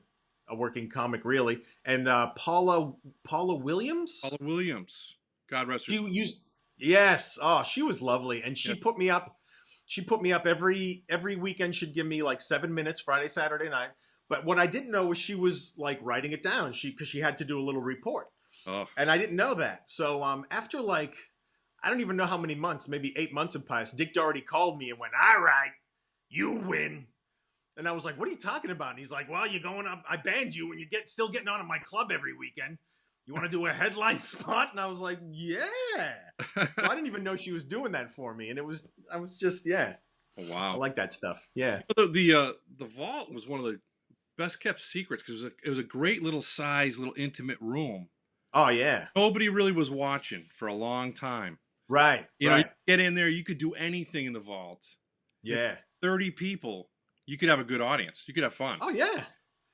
a working comic really. And Paula Williams,
Paula Williams, God rest her
she
soul.
used yes. Oh, she was lovely, and
Yeah.
she put me up. She put me up every weekend. She'd give me like 7 minutes, Friday, Saturday night. But what I didn't know was she was like writing it down. Because she had to do a little report,
Oh,
and I didn't know that. So after like I don't even know how many months, maybe 8 months had passed. Dick Doherty called me and went, "All right, you win." And I was like, "What are you talking about?" And he's like, "Well, you're going up. I banned you, and you still getting on at my club every weekend. You want to do a headline spot?" And I was like, "Yeah." So I didn't even know she was doing that for me, and I was just yeah. I
wow.
like that stuff. Yeah.
The vault was one of the best kept secrets because it was a great little size, little intimate room.
Oh yeah.
Nobody really was watching for a long time.
Right.
You
Right.
get in there, you could do anything in the vault. If
Yeah.
30 people, you could have a good audience. You could have fun.
Oh yeah.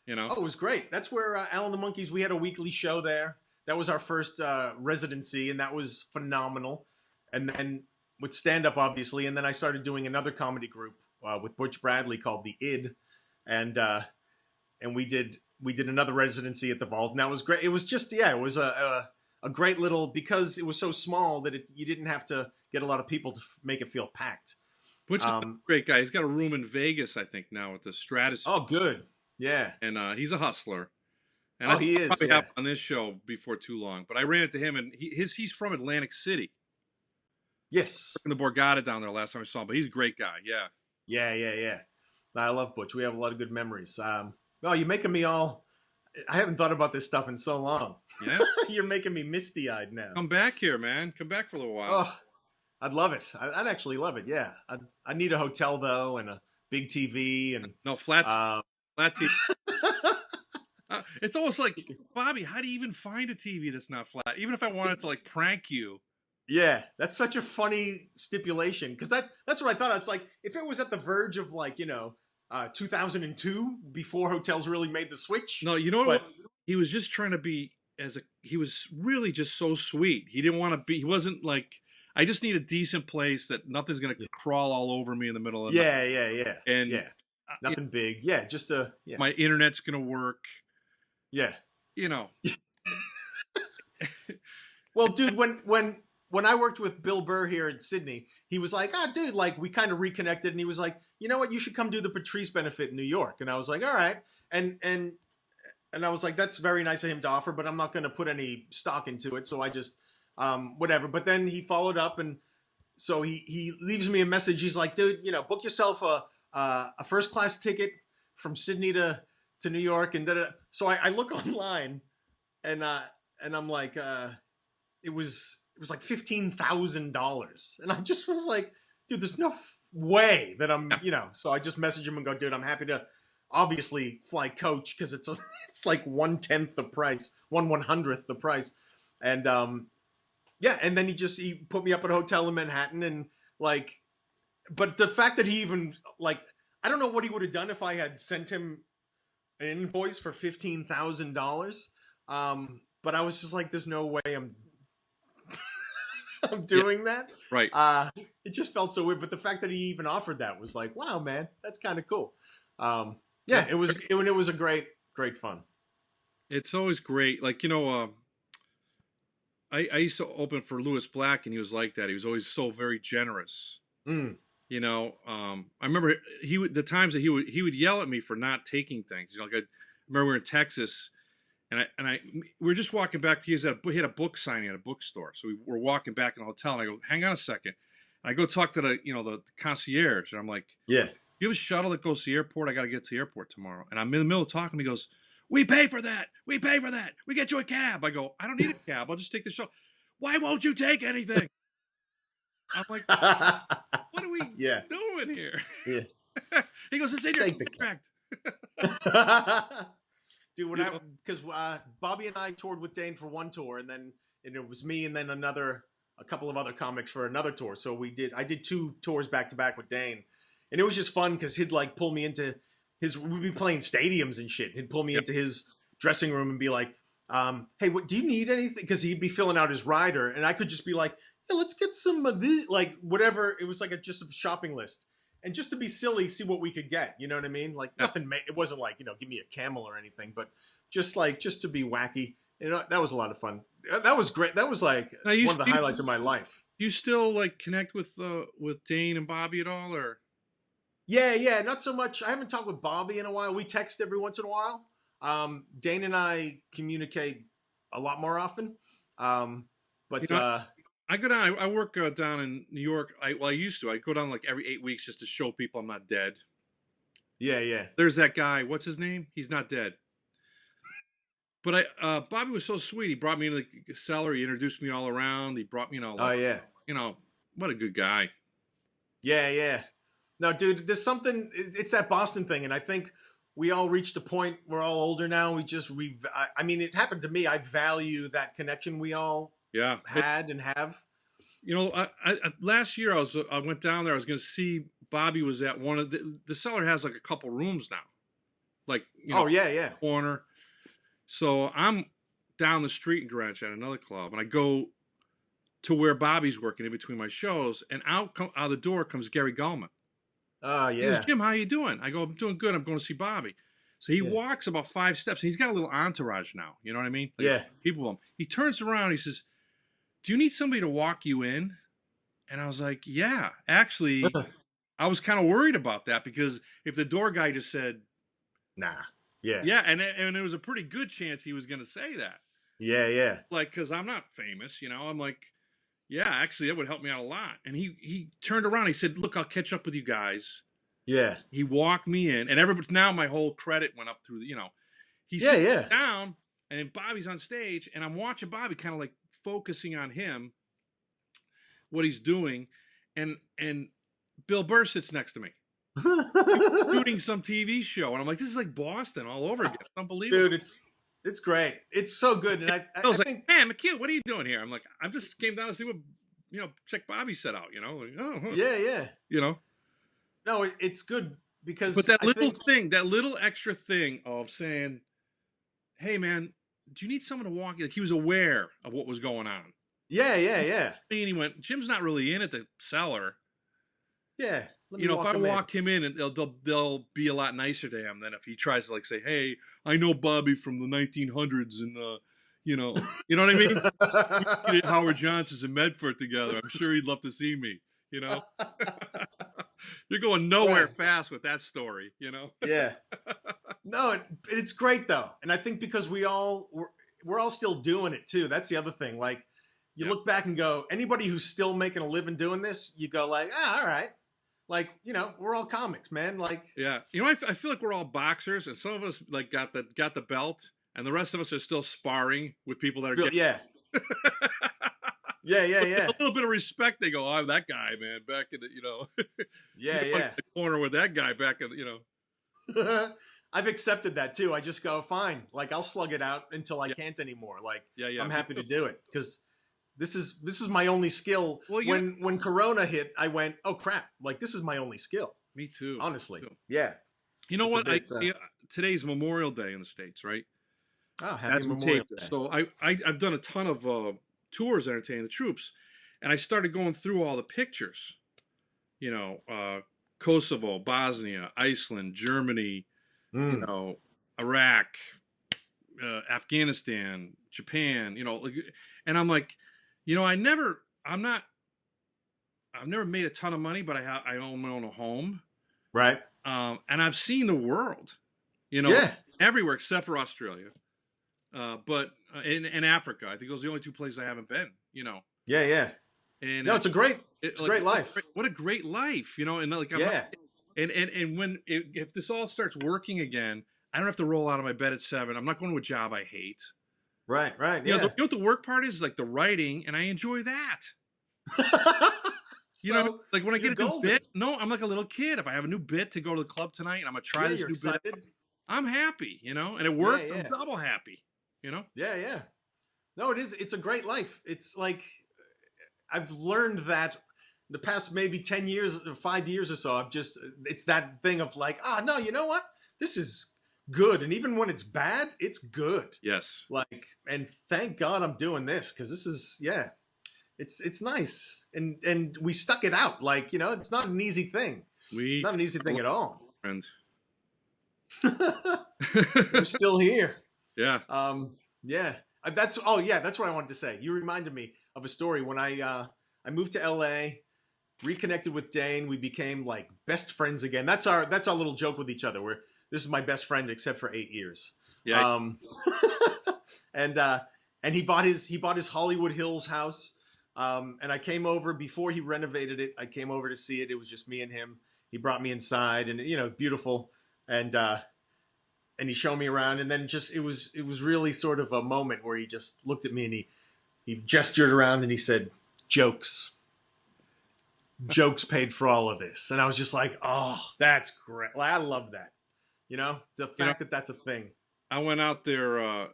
You know.
Oh, it was great. That's where Alan the Monkees. We had a weekly show there. That was our first residency, and that was phenomenal. And then with stand up, obviously, and then I started doing another comedy group with Butch Bradley called the Id, and we did another residency at the Vault, and that was great. It was just yeah, it was a great little because it was so small that you didn't have to get a lot of people to make it feel packed.
Butch is a
Um,
great guy. He's got a room in Vegas, I think, now with the Stratosphere,
oh, good. Yeah.
and he's a hustler. And I
Oh,
think
he
I'll
is.
probably have
Yeah.
him on this show before too long. But I ran into him, and he's from Atlantic City.
Yes.
In the Borgata down there last time I saw him, but he's a great guy. Yeah.
Yeah. Yeah. Yeah. I love Butch. We have a lot of good memories. Oh, you're making me all. I haven't thought about this stuff in so long.
Yeah.
You're making me misty eyed now.
Come back here, man. Come back for a little while.
Oh, I'd love it. I'd actually love it. Yeah. I need a hotel though, and a big TV, and
No,
uh,
flat TV. It's almost like, Bobby, how do you even find a TV that's not flat? Even if I wanted to like prank you.
yeah, that's such a funny stipulation because that's what I thought. It's like if it was at the verge of like 2002 before hotels really made the switch,
No, you know what?
but
He was just trying to be he was really just so sweet. He didn't want to be, he wasn't like, I just need a decent place that nothing's going to crawl all over me in the middle of the night.
yeah, yeah, yeah,
And
yeah, nothing big. Yeah, just a yeah,
my internet's going to work,
yeah.
you know.
Well, dude, when I worked with Bill Burr here in Sydney, he was like, "Ah, dude, like we kind of reconnected," and he was like, "You know what? You should come do the Patrice benefit in New York." And I was like, "All right," and I was like, "That's very nice of him to offer, but I'm not going to put any stock into it, so I just whatever." But then he followed up, and so he leaves me a message. He's like, "Dude, book yourself a first class ticket from Sydney to New York," and da-da. So I look online, and I'm like, it was like $15,000, and I just was like, dude, there's no way that I'm,
Yeah.
So I just message him and go, dude, I'm happy to obviously fly coach because it's like 1/10 the price, 1/100th the price, and yeah, and then he put me up at a hotel in Manhattan, and like, but the fact that he even like, I don't know what he would have done if I had sent him an invoice for $15,000. But I was just like, there's no way I'm
Yeah,
doing that.
right.
It just felt so weird. But the fact that he even offered that was like, wow, man, that's kind of cool.
Yeah.
Yeah, it was a great fun.
It's always great. Like, I used to open for Lewis Black, and he was like that. He was always so very generous.
Mm.
I remember the times that he would yell at me for not taking things. Like I remember we were in Texas, and we were just walking back. He had a book signing at a bookstore, so we were walking back in the hotel, and I go, "Hang on a second." And I go talk to the concierge, and I'm like,
Yeah.
"You have a shuttle that goes to the airport? I got to get to the airport tomorrow." And I'm in the middle of talking. He goes, "We pay for that. We pay for that. We get you a cab." I go, "I don't need a cab. I'll just take the shuttle." "Why won't you take anything?" I'm like, "What are we
Yeah.
doing here?"
Yeah.
He goes, "It's in your
Take the
contract."
Dude,
You know?
because Bobby and I toured with Dane for one tour, and it was me and then a couple of other comics for another tour. So I did two tours back to back with Dane, and it was just fun because he'd like pull me into we'd be playing stadiums and shit. He'd pull me
Yep.
into his dressing room and be like, Hey, what do you need anything? Because he'd be filling out his rider, and I could just be like, yeah, let's get some of this, like whatever. It was like just a shopping list, and just to be silly, see what we could get. You know what I mean? Like
Yeah.
nothing. It wasn't like give me a camel or anything, but just to be wacky. That was a lot of fun. That was great. That was like
Now
one of the highlights of my life.
you still like connect with Dane and Bobby at all, or?
Yeah, yeah, not so much. I haven't talked with Bobby in a while. We text every once in a while. Dane and I communicate a lot more often. Um,
You
but
know, I go down. I work down in New York. I used to. I go down like every 8 weeks just to show people I'm not dead.
yeah, yeah.
There's that guy. What's his name? He's not dead. But Bobby was so sweet. He brought me into the cellar. He introduced me all around. He brought me,
Oh,
like,
yeah.
you know, what a good guy.
Yeah, yeah. No, dude, there's something. It's that Boston thing, and I think we all reached a point. We're all older now. We just I mean, it happened to me. I value that connection we all
Yeah.
had and have.
Last year I went down there. I was going to see Bobby was at one of the cellar has like a couple rooms now, like
Oh, yeah, yeah,
corner. So I'm down the street in Greenwich at another club, and I go to where Bobby's working in between my shows, and out the door comes Gary Gulman.
oh,
He goes,
yeah,
Jim, how you doing? I go, I'm doing good. I'm going to see Bobby. So he
yeah,
walks about 5 steps, and he's got a little entourage now. You know what I mean? Like
yeah.
people with him. He turns around. He says, "Do you need somebody to walk you in?" And I was like, "Yeah, actually." I was kind of worried about that because if the door guy just said,
Nah. Yeah,
"Yeah," and there was a pretty good chance he was going to say that,
yeah, yeah,
like, because I'm not famous, I'm like, "Yeah, actually, that would help me out a lot." And he turned around. He said, "Look, I'll catch up with you guys."
yeah,
He walked me in, and everybody now my whole credit went up through He
yeah,
sits
yeah.
down, and then Bobby's on stage, and I'm watching Bobby kind of like focusing on him, what he's doing, and Bill Burr sits next to me. Shooting some TV show, and I'm like, this is like Boston all over again. It's unbelievable.
Dude, it's great. It's so good, and
I
I
was like,
think
man, McHugh, what are you doing here? I'm like, I just came down to see what check Bobby set out. Like, oh, huh.
yeah, yeah.
you know.
No, it's good
But
because
that
I
little
think
thing, that little extra thing of saying, hey, man, do you need someone to walk you? Like he was aware of what was going on.
yeah, yeah, yeah,
And he went, Jim's not really in at the cellar.
yeah. Let me
If
walk
I
him in.
walk him in, and they'll be a lot nicer to him than if he tries to like say, "Hey, I know Bobby from the 1900s," and you know what I mean? We did Howard Johnson's in Medford together. I'm sure he'd love to see me. You know, you're going nowhere
Right.
fast with that story.
Yeah. No, it's great though, and I think because we're all still doing it too. That's the other thing. Like you
Yeah,
look back and go, anybody who's still making a living doing this, you go like, all right. Like we're all comics, man. Like
yeah. I feel like we're all boxers, and some of us like got the belt, and the rest of us are still sparring with people that are getting.
yeah, yeah, yeah,
A
yeah,
little bit of respect. They go, "Oh, I'm that guy, man." Back in the,
yeah,
going in
yeah.
the corner with that guy back in,
I've accepted that too. I just go fine. Like I'll slug it out until I
Yeah,
can't anymore. Like
yeah.
I'm
Me
happy
too.
to do it because this is my only skill.
Well,
When Corona hit, I went, oh crap! Like this is my only skill.
me too.
Honestly,
Me too.
yeah.
You know
It's a
what?
bit.
Today's Memorial Day in the States, right?
Oh, happy
As we
Memorial
tape this,
Day.
so I've done a ton of tours entertaining the troops, and I started going through all the pictures. You know, Kosovo, Bosnia, Iceland, Germany,
Mm,
Iraq, Afghanistan, Japan. And I'm like, I've never made a ton of money, but I own my own home.
right.
And I've seen the world,
Yeah.
everywhere except for Australia, but in Africa. I think those are the only two places I haven't been.
Yeah. Yeah.
And
No, it's a
like
great life.
what a great life, and like I'm not,
Yeah.
and when if this all starts working again, I don't have to roll out of my bed at 7. I'm not going to a job I hate.
Right. Right.
The,
Yeah.
what the work part is like the writing, and I enjoy that. What I mean?
So
Like when I
you're
get a new
golden.
bit, no, I'm like a little kid. If I have a new bit to go to the club tonight and I'm gonna try
Yeah,
this
you're
new bit out,
excited.
I'm happy, and it
Yeah.
works. I'm
Yeah.
double happy, you know.
Yeah. Yeah. No, it is. It's a great life. It's like I've learned that the past maybe 10 years, 5 years or so. It's that thing of like, no, you know what? This is good, and even when it's bad, it's good.
Yes.
Like, and thank God I'm doing this, because this is, yeah, it's nice, and we stuck it out. Like, you know, it's not an easy thing. It's
We
not an easy thing at all.
friend.
We're still here.
Yeah.
Yeah, that's, oh yeah, that's what I wanted to say. You reminded me of a story when I moved to LA, reconnected with Dane. We became like best friends again. That's our little joke with each other. Where this is my best friend except for 8 years.
Yeah.
Um, and he bought his Hollywood Hills house. And I came over before he renovated it. I came over to see it. It was just me and him. He brought me inside, and, you know, beautiful. And he showed me around, and then just it was really sort of a moment where he just looked at me, and he gestured around, and he said, jokes paid for all of this. And I was just like, oh, that's great. Like, I love that. You know, the fact that that's a thing.
I went out there,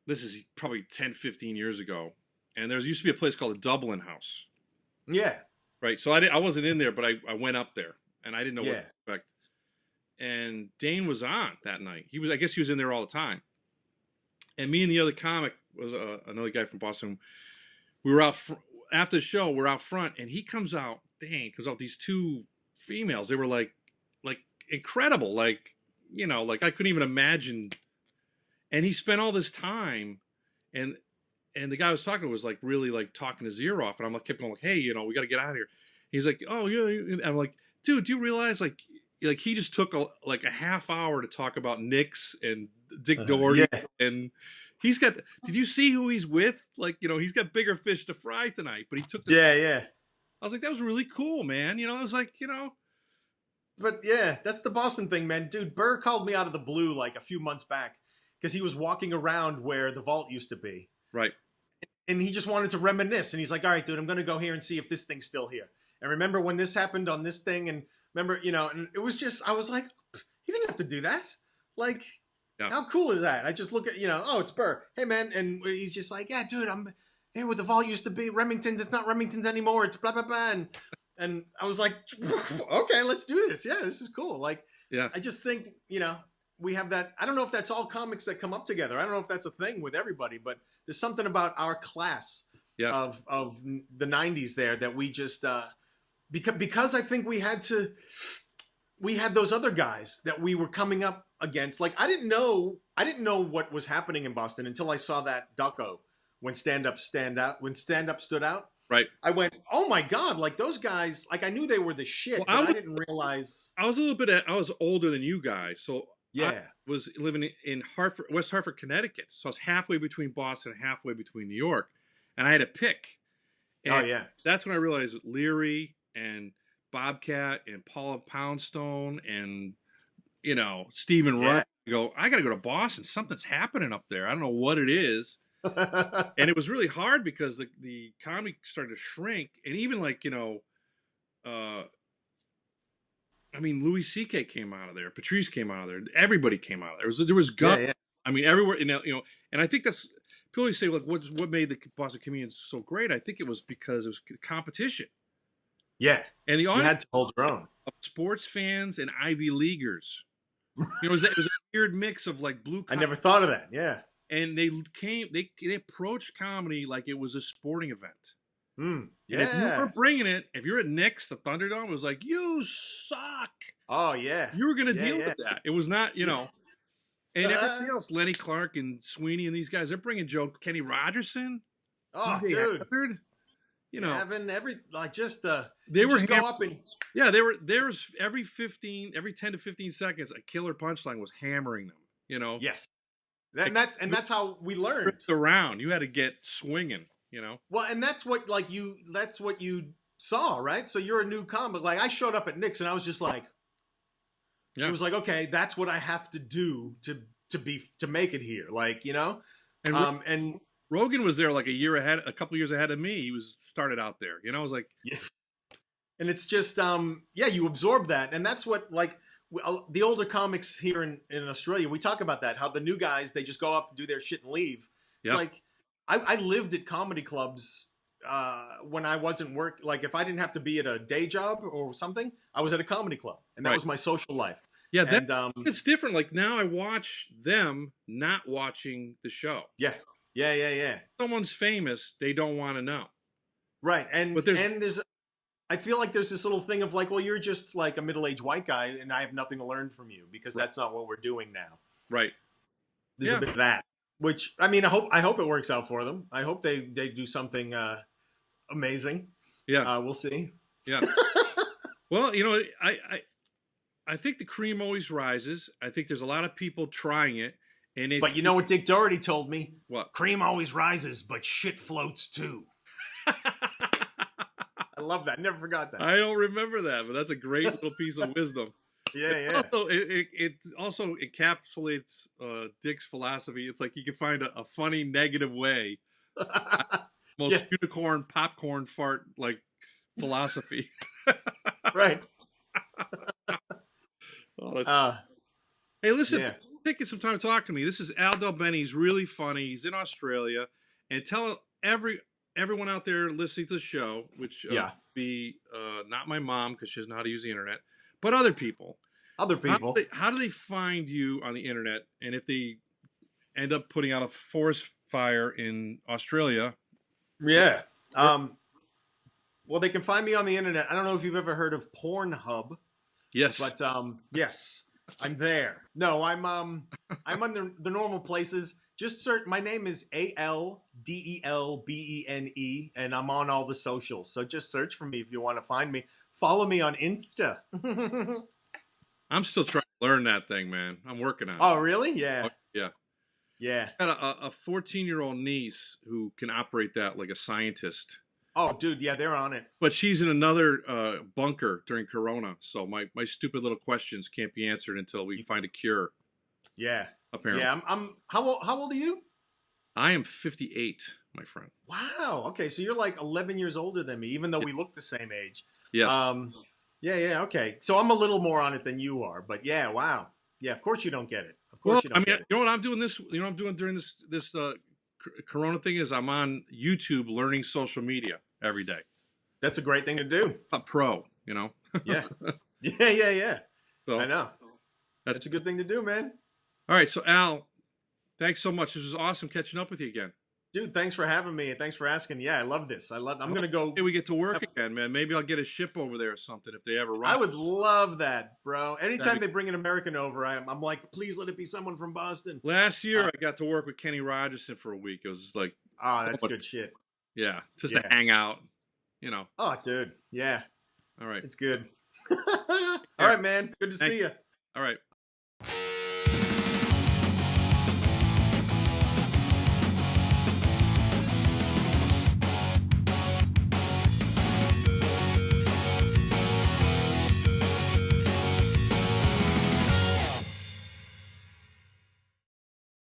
this is probably 10, 15 years ago, and there used to be a place called the Dublin House.
Yeah.
Right. So I wasn't in there, but I went up there, and I didn't know what
Yeah.
to expect. And Dane was on that night. I guess he was in there all the time. And me and the other comic was another guy from Boston. We were out after the show. We're out front, and he comes out. Dane comes out. These two females. They were like incredible. Like, you know, like I couldn't even imagine. And he spent all this time, and the guy I was talking to was like really like talking his ear off, and I'm like kept going like, hey, you know, we got to get out of here. He's like, oh yeah. And I'm like, dude, do you realize like he just took a half hour to talk about Knicks and Dick Doherty,
Yeah.
and he's got. Did you see who he's with? Like, you know, he's got bigger fish to fry tonight. But he took the.
Yeah.
I was like, that was really cool, man. You know, I was like, you know.
But yeah, that's the Boston thing, man. Dude, Burr called me out of the blue like a few months back because he was walking around where the vault used to be.
Right.
And he just wanted to reminisce. And he's like, all right, dude, I'm going to go here and see if this thing's still here. And remember when this happened on this thing? And remember, you know, and it was just, I was like, he didn't have to do that. Like,
Yeah.
how cool is that? I just look at, you know, oh, it's Burr. Hey, man. And he's just like, yeah, dude, I'm here where the vault used to be. Remington's, it's not Remington's anymore. It's blah, blah, blah. And I was like, okay, let's do this. Yeah, this is cool. Like,
Yeah.
I just think, you know, we have that. I don't know if that's all comics that come up together. I don't know if that's a thing with everybody, but there's something about our class of the 90s there that we just, because I think we had those other guys that we were coming up against. Like, I didn't know what was happening in Boston until I saw that doco when stand up stood out.
Right.
I went, oh my God, like those guys, like I knew they were the shit,
Well,
but I didn't realize.
I was I was older than you guys. So
Yeah.
I was living in West Hartford, Connecticut. So I was halfway between Boston and halfway between New York. And I had to pick. And
Oh yeah.
that's when I realized Leary and Bobcat and Paula Poundstone and, you know, Stephen
Yeah.
Wright. I go, I got to go to Boston. Something's happening up there. I don't know what it is. And it was really hard because the comedy started to shrink. And even like, you know, I mean, Louis C.K. came out of there. Patrice came out of there. Everybody came out of there. There was gut.
Yeah.
I mean, everywhere. You know, and I think that's people always say like, what made the Boston comedians so great? I think it was because it was competition.
Yeah.
And the
You
audience
had to hold your own.
of sports fans and Ivy Leaguers. You know, it was a weird mix of like blue.
I never thought of that. Yeah.
And they approached comedy like it was a sporting event.
Yeah.
And if you were bringing it, if you're at Knicks, the Thunderdome, it was like, you suck.
Oh yeah.
You were going to deal with that. It was not, you know. And everything else, Lenny Clark and Sweeney and these guys, they're bringing jokes. Kenny Rogerson.
Oh,
DJ
dude.
Hazzard, you know.
Having
They were
just go up and
yeah, there's every 10 to 15 seconds, a killer punchline was hammering them, you know.
yes. And that's how we learned.
Around, you had to get swinging, you know.
Well, and that's what you saw, right? So you're a new comic. Like I showed up at Nick's and I was just like,
Yeah.
It was like, okay, that's what I have to do to make it here. Like, you know, and
Rogan was there like a couple years ahead of me. He was started out there, you know. I was like,
yeah. And it's just, you absorb that, and that's what like the older comics here in Australia, we talk about that, how the new guys, they just go up and do their shit and leave.
Yeah.
It's like, I lived at comedy clubs when I wasn't like if I didn't have to be at a day job or something, I was at a comedy club, and that
Right.
was my social life.
Yeah, that
And
it's different. Like now I watch them not watching the show.
yeah, yeah, yeah, yeah.
Someone's famous, they don't want to know.
Right.
But there's
And there's I feel like there's this little thing of like, well, you're just like a middle-aged white guy, and I have nothing to learn from you because
right,
that's not what we're doing now.
right.
There's a
Yeah,
bit of that, which I mean, I hope it works out for them. I hope they do something amazing.
yeah,
We'll see.
yeah. Well, I think the cream always rises. I think there's a lot of people trying it, and if
But you know what Dick Doherty told me?
what?
Cream always rises, but shit floats too. I love that. Never forgot that.
I don't remember that, but that's a great little piece of wisdom.
Yeah, yeah.
Also, it also encapsulates Dick's philosophy. It's like you can find a funny negative way. Most
Yes,
unicorn popcorn fart like philosophy.
right.
Oh, that's
Uh,
hey, listen,
yeah,
taking some time to talk to me. This is Al Del Benny. He's really funny. He's in Australia, and tell everyone out there listening to the show, which
yeah.
be not my mom because she doesn't know how to use the internet, but other people.
Other people.
How do they find you on the internet? And if they end up putting out a forest fire in Australia,
Yeah.
where,
Well, they can find me on the internet. I don't know if you've ever heard of Pornhub,
yes,
but yes, I'm there. No, I'm on the normal places. Just search. My name is ALDELBENE, and I'm on all the socials. So just search for me if you want to find me. Follow me on Insta.
I'm still trying to learn that thing, man. I'm working on it.
Oh, really?
Oh,
Yeah,
yeah.
yeah.
I got a 14-year-old niece who can operate that like a scientist.
Oh, dude, yeah, they're on it.
But she's in another bunker during Corona, so my stupid little questions can't be answered until we find a cure.
Yeah,
Apparently,
yeah. I'm. How old are you?
I am 58, my friend.
Wow. Okay, so you're like 11 years older than me, even though
Yeah.
we look the same age.
Yes.
Um, yeah, yeah. Okay, so I'm a little more on it than you are, but yeah, wow. Yeah, of course you don't get it. Of
Well,
course you
I
don't
mean,
get it.
you know what I'm doing this. You know what I'm doing during this Corona thing is I'm on YouTube learning social media every day.
That's a great thing to do.
A pro, you know.
Yeah, yeah, yeah, yeah.
So
I know.
that's
That's a good thing to do, man.
all right. So Al, thanks so much. This was awesome catching up with you again.
Dude, thanks for having me and thanks for asking. Yeah, I love this. I'm gonna go.
Hey, we get to work again, man. Maybe I'll get a ship over there or something if they ever run.
I would love that, bro. Anytime
That'd be-
they bring an American over, I'm like, please let it be someone from Boston.
Last year, I got to work with Kenny Rogerson for a week. It was just like,
Oh, that's
oh,
good shit.
yeah, just to
Yeah.
hang out, you know.
Oh, dude. Yeah,
All right.
it's good. All
Yeah.
right, man. Good to
Thank
see you.
All right.